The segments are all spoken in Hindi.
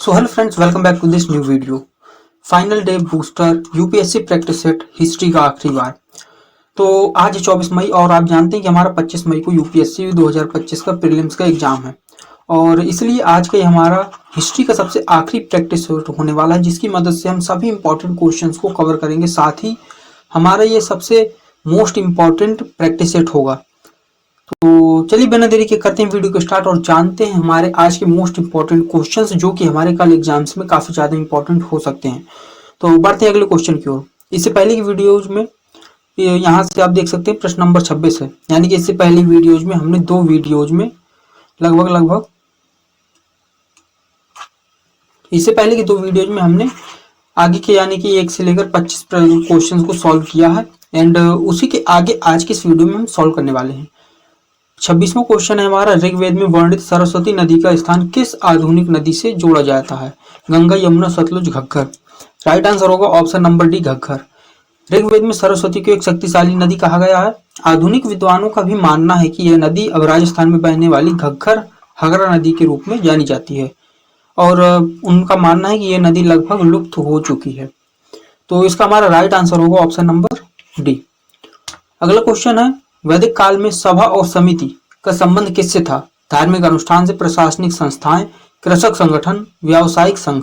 So hello friends, welcome back to this new video. Final day booster UPSC practice set history का आखिरी बार। तो आज 24 मई और आप जानते हैं कि हमारा 25 मई को यूपीएससी 2025 का प्रीलिम्स का एग्जाम है और इसलिए आज का ये हमारा हिस्ट्री का सबसे आखिरी प्रैक्टिस सेट होने वाला है, जिसकी मदद से हम सभी इंपॉर्टेंट क्वेश्चंस को कवर करेंगे। साथ ही हमारा ये सबसे मोस्ट इम्पॉर्टेंट प्रैक्टिस सेट होगा। तो चलिए बिना देरी के करते हैं वीडियो को स्टार्ट और जानते हैं हमारे आज के मोस्ट इंपॉर्टेंट क्वेश्चंस, जो कि हमारे कल एग्जाम्स में काफी ज्यादा इंपॉर्टेंट हो सकते हैं। तो बढ़ते हैं अगले क्वेश्चन की ओर। इससे पहले की वीडियोज में यहाँ से आप देख सकते हैं प्रश्न नंबर 26 है, यानी कि इससे पहले वीडियोज में हमने दो वीडियोज में लगभग इससे पहले की दो वीडियोज में हमने आगे के यानी कि 1 से लेकर 25 क्वेश्चन को सॉल्व किया है एंड उसी के आगे आज की इस वीडियो में हम सॉल्व करने वाले हैं। 26वां क्वेश्चन है हमारा, ऋग्वेद में वर्णित सरस्वती नदी का स्थान किस आधुनिक नदी से जोड़ा जाता है? गंगा, यमुना, सतलुज, घग्गर। राइट आंसर होगा option number D, Ghaggar. Rigveda में सरस्वती को एक शक्तिशाली नदी कहा गया है। आधुनिक विद्वानों का भी मानना है कि यह नदी अब राजस्थान में बहने वाली घग्गर हगरा नदी के रूप में जानी जाती है और उनका मानना है कि यह नदी लगभग लुप्त हो चुकी है। तो इसका हमारा राइट आंसर होगा ऑप्शन नंबर डी। अगला क्वेश्चन है, वैदिक काल में सभा और समिति का संबंध किससे था? धार्मिक अनुष्ठान से, प्रशासनिक संस्थाएं, कृषक संगठन, व्यावसायिक संघ।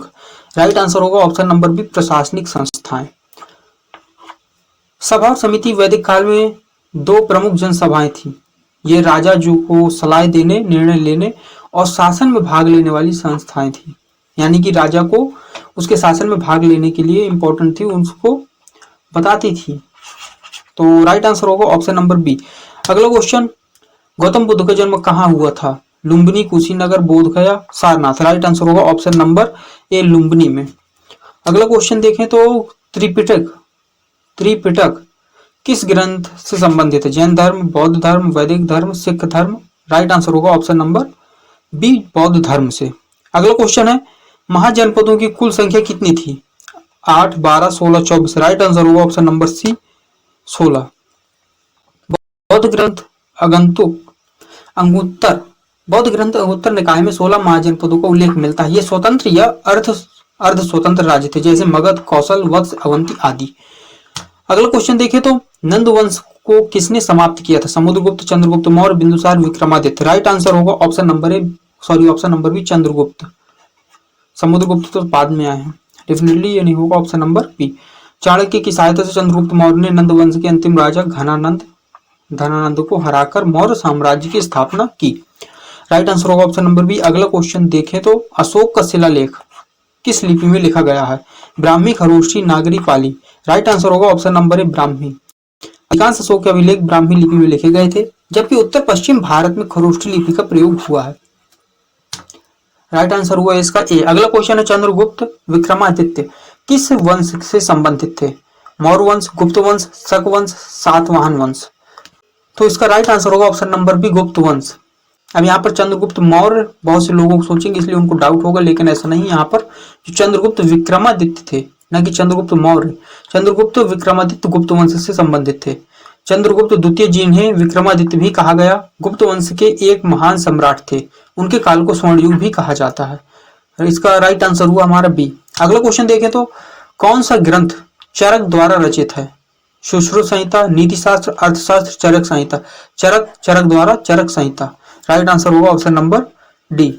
राइट आंसर होगा ऑप्शन नंबर बी, प्रशासनिक संस्थाएं। सभा और समिति वैदिक काल में दो प्रमुख जनसभाएं थी। ये राजा जो को सलाह देने, निर्णय लेने और शासन में भाग लेने वाली संस्थाएं थी, यानी कि राजा को उसके शासन में भाग लेने के लिए इंपॉर्टेंट थी, उसको बताती थी। तो राइट आंसर होगा ऑप्शन नंबर बी। अगला क्वेश्चन, गौतम बुद्ध का जन्म कहाँ हुआ था? लुम्बिनी, कुशीनगर, बोधगया, सारनाथ। राइट आंसर होगा ऑप्शन नंबर ए, लुम्बिनी में। अगला क्वेश्चन देखें तो त्रिपिटक किस ग्रंथ से संबंधित है? जैन धर्म, बौद्ध धर्म, वैदिक धर्म, सिख धर्म। राइट आंसर होगा ऑप्शन नंबर बी, बौद्ध धर्म से। अगला क्वेश्चन है, महाजनपदों की कुल संख्या कितनी थी? 8, 12, 16, 24। राइट आंसर होगा ऑप्शन नंबर सी, 16। बौद्ध ग्रंथ अंगुत्तर निकाय में 16 महाजनपदों का उल्लेख मिलता है। ये स्वतंत्र या अर्ध स्वतंत्र राज्य थे, जैसे मगध, कौशल, वत्स, अवंती आदि। अगला क्वेश्चन देखें तो नंद वंश को किसने समाप्त किया था? समुद्रगुप्त, चंद्रगुप्त मौर्य, बिंदुसार, विक्रमादित्य। राइट आंसर होगा option number B, Chandragupta. Samudragupta तो बाद में आए हैं, डेफिनेटली ये नहीं होगा ऑप्शन नंबर बी। चाणक्य की सहायता से चंद्रगुप्त मौर्य ने नंद वंश के अंतिम राजा धनानंद को हराकर मौर्य साम्राज्य की स्थापना की। राइट आंसर होगा ऑप्शन नंबर बी। अगला क्वेश्चन देखें तो अशोक का शिलालेख किस लिपि में लिखा गया है? ब्राह्मी, खरोष्ठी, नागरी, पाली। राइट आंसर होगा ऑप्शन नंबर ए, ब्राह्मी। अधिकांश अशोक के अभिलेख ब्राह्मी लिपि में लिखे गए थे, जबकि उत्तर पश्चिम भारत में खरोष्ठी लिपि का प्रयोग हुआ है। राइट आंसर हुआ इसका ए। अगला क्वेश्चन है, चंद्रगुप्त विक्रमादित्य किस वंश से संबंधित थे? मौर्य वंश, गुप्त वंश, शक वंश, सातवाहन वंश। तो इसका राइट आंसर होगा ऑप्शन नंबर बी, गुप्त वंश। अब यहाँ पर चंद्रगुप्त मौर्य बहुत से लोगों को सोचेंगे, इसलिए उनको डाउट होगा, लेकिन ऐसा नहीं। यहाँ पर जो चंद्रगुप्त विक्रमादित्य थे, न कि चंद्रगुप्त मौर्य। चंद्रगुप्त विक्रमादित्य गुप्त वंश से संबंधित थे। चंद्रगुप्त द्वितीय, जिन्हें विक्रमादित्य भी कहा गया, गुप्त वंश के एक महान सम्राट थे। उनके काल को स्वर्ण युग भी कहा जाता है। इसका राइट आंसर हुआ हमारा बी। अगला क्वेश्चन देखें तो कौन सा ग्रंथ चरक द्वारा रचित है? सुश्रुत संहिता, नीति शास्त्र, अर्थशास्त्र, चरक संहिता। चरक द्वारा चरक संहिता। राइट आंसर होगा ऑप्शन नंबर डी।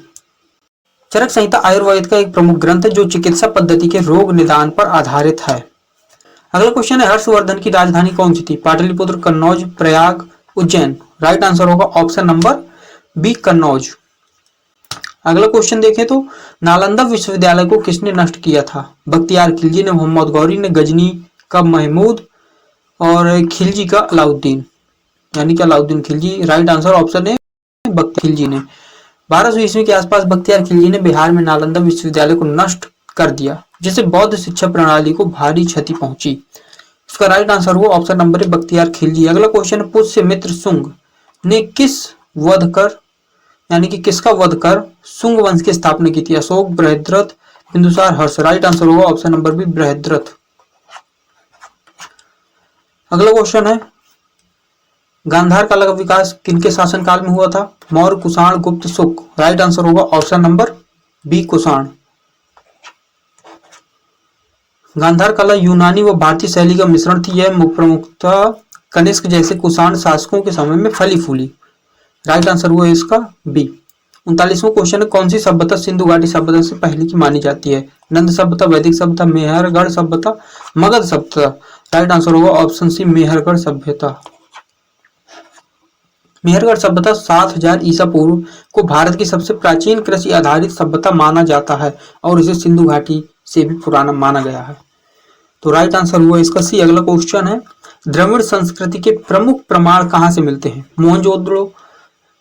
चरक संहिता आयुर्वेद का एक प्रमुख ग्रंथ है, जो चिकित्सा पद्धति के रोग निदान पर आधारित है। अगला क्वेश्चन है, हर्षवर्धन की राजधानी कौन सी थी? पाटलिपुत्र, कन्नौज, प्रयाग, उज्जैन। राइट आंसर होगा ऑप्शन नंबर बी, कन्नौज। अगला क्वेश्चन देखें तो नालंदा विश्वविद्यालय को किसने नष्ट किया था? बख्तियार खिलजी ने, मोहम्मद गौरी ने, गजनी का महमूद और खिलजी का अलाउद्दीन, यानी कि Alauddin Khilji. Right answer option है बख्तियार खिलजी ने। 1200 ईस्वी के आसपास बख्तियार खिलजी ने बिहार में नालंदा विश्वविद्यालय को नष्ट कर दिया, जिससे बौद्ध शिक्षा प्रणाली को भारी क्षति पहुंची। इसका राइट आंसर हुआ ऑप्शन नंबर है बख्तियार खिलजी। अगला क्वेश्चन, पुष्यमित्र शुंग ने किसका वध कर शुंग वंश की स्थापना की थी? अशोक, बृहद्रथ, बिंदुसार, हर्ष। राइट आंसर होगा ऑप्शन नंबर बी, बृहद्रथ। अगला क्वेश्चन है, गांधार काल का विकास किनके शासनकाल में हुआ था? मौर्य, कुषाण, गुप्त, शुक। राइट आंसर होगा option number B, Kushan. Gandhara कला यूनानी व भारतीय शैली का मिश्रण थी। यह प्रमुखतः कनिष्क जैसे कुषाण शासकों के समय में फली फूली। राइट आंसर हुआ इसका बी। 39वां क्वेश्चन है, कौन सी सभ्यता सिंधु घाटी सभ्यता से पहले की मानी जाती है? नंद सभ्यता, वैदिक सभ्यता, मेहरगढ़ सभ्यता, मगध सभ्यता। राइट आंसर होगा ऑप्शन सी मेहरगढ़ सभ्यता। मेहरगढ़ सभ्यता 7000 ईसा पूर्व को भारत की सबसे प्राचीन कृषि आधारित सभ्यता माना जाता है और इसे सिंधु घाटी से भी पुराना माना गया है। तो राइट आंसर हुआ इसका सी। अगला क्वेश्चन है, द्रविड़ संस्कृति के प्रमुख प्रमाण कहाँ से मिलते हैं? मोहनजोदड़ो,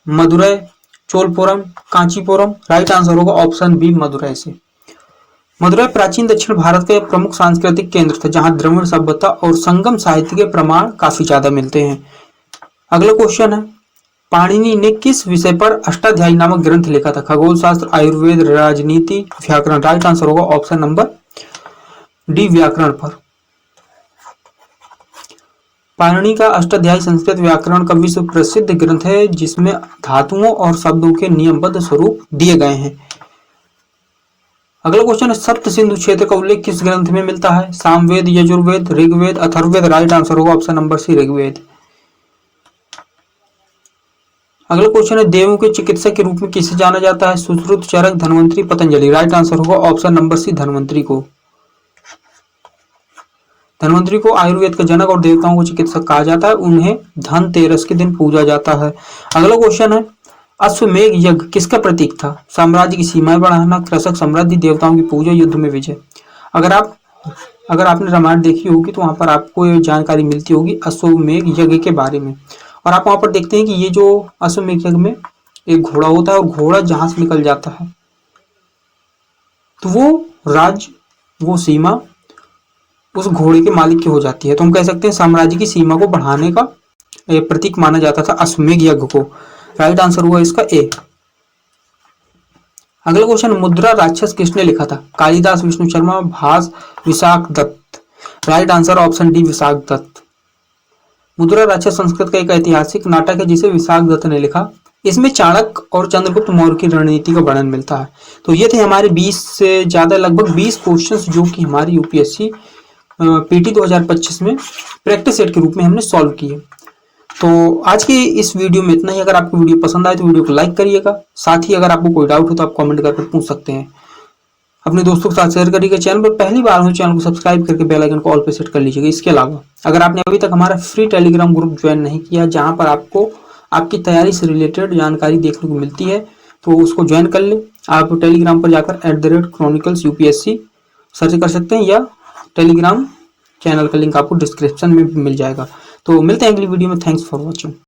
मदुरै, चोलपुरम, कांचीपुरम। राइट आंसर होगा ऑप्शन बी मदुरै से। मदुरै प्राचीन दक्षिण भारत का प्रमुख सांस्कृतिक केंद्र था जहां द्रविड़ सभ्यता और संगम साहित्य के प्रमाण काफी ज्यादा मिलते हैं। अगला क्वेश्चन है, पाणिनि ने किस विषय पर अष्टाध्यायी नामक ग्रंथ लिखा था? खगोल शास्त्र, आयुर्वेद, राजनीति, व्याकरण। राइट आंसर होगा ऑप्शन नंबर डी व्याकरण पर। पाणिनि का अष्टाध्यायी संस्कृत व्याकरण का विश्व प्रसिद्ध ग्रंथ है जिसमें धातुओं और शब्दों के नियमबद्ध स्वरूप दिए गए हैं। अगला क्वेश्चन है, सप्त सिंधु क्षेत्र का उल्लेख किस ग्रंथ में मिलता है? सामवेद, यजुर्वेद, ऋग्वेद, अथर्ववेद। राइट आंसर होगा ऑप्शन नंबर सी ऋग्वेद। अगला क्वेश्चन है, देवों के चिकित्सक के रूप में किसे जाना जाता है? सुश्रुत, चरक, धन्वंतरी, पतंजलि। राइट आंसर होगा ऑप्शन नंबर सी धन्वंतरी को। धन्वंतरी को आयुर्वेद का जनक और देवताओं को चिकित्सक कहा जाता है। उन्हें धनतेरस के दिन पूजा जाता है। अगला क्वेश्चन है, अश्वमेघ यज्ञ किसका प्रतीक था? साम्राज्य की सीमाएं बढ़ाना, कृषक समृद्धि, देवताओं की पूजा, युद्ध में विजय। अगर आपने रामायण देखी होगी तो वहां पर आपको ये जानकारी मिलती होगी अश्वमेघ यज्ञ के बारे में। और आप वहां पर देखते हैं कि ये जो अश्वमेघ यज्ञ में एक घोड़ा होता है और घोड़ा जहां से निकल जाता है तो वो सीमा उस घोड़े के मालिक की हो जाती है। तो हम कह सकते हैं साम्राज्य की सीमा को बढ़ाने का प्रतीक माना जाता था अश्वमेघ यज्ञ को। राइट आंसर हुआ इसका ए। अगला क्वेश्चन, मुद्रा राक्षस किसने लिखा था? Kalidas, Vishnu Sharma, Bhasa, Vishakha Datta. Right answer option D Vishakha Datta. Mudra Rakshasa Sanskrit का एक ऐतिहासिक नाटक है जिसे विशाख दत्त ने लिखा। इसमें चाणक्य और चंद्रगुप्त मौर्य की रणनीति का वर्णन मिलता है। तो ये थे हमारे 20 से ज्यादा लगभग 20 क्वेश्चंस जो कि हमारी यूपीएससी पीटी 2025 में प्रैक्टिस सेट के रूप में हमने सॉल्व किए। तो आज के इस वीडियो में इतना ही। अगर आपको वीडियो पसंद आए तो वीडियो को लाइक करिएगा। साथ ही अगर आपको कोई डाउट हो तो आप कमेंट करके पूछ सकते हैं। अपने दोस्तों के साथ शेयर करिएगा। चैनल पर पहली बार हो चैनल को सब्सक्राइब करके बेल आइकन को ऑल पे सेट कर लीजिएगा। इसके अलावा अगर आपने अभी तक हमारा फ्री टेलीग्राम ग्रुप ज्वाइन नहीं किया जहां पर आपको आपकी तैयारी से रिलेटेड जानकारी देखने को मिलती है तो उसको ज्वाइन कर ले। आप टेलीग्राम पर जाकर @chronicles UPSC सर्च कर सकते हैं या टेलीग्राम चैनल का लिंक आपको डिस्क्रिप्शन में भी मिल जाएगा। तो मिलते हैं अगली वीडियो में। Thanks for watching.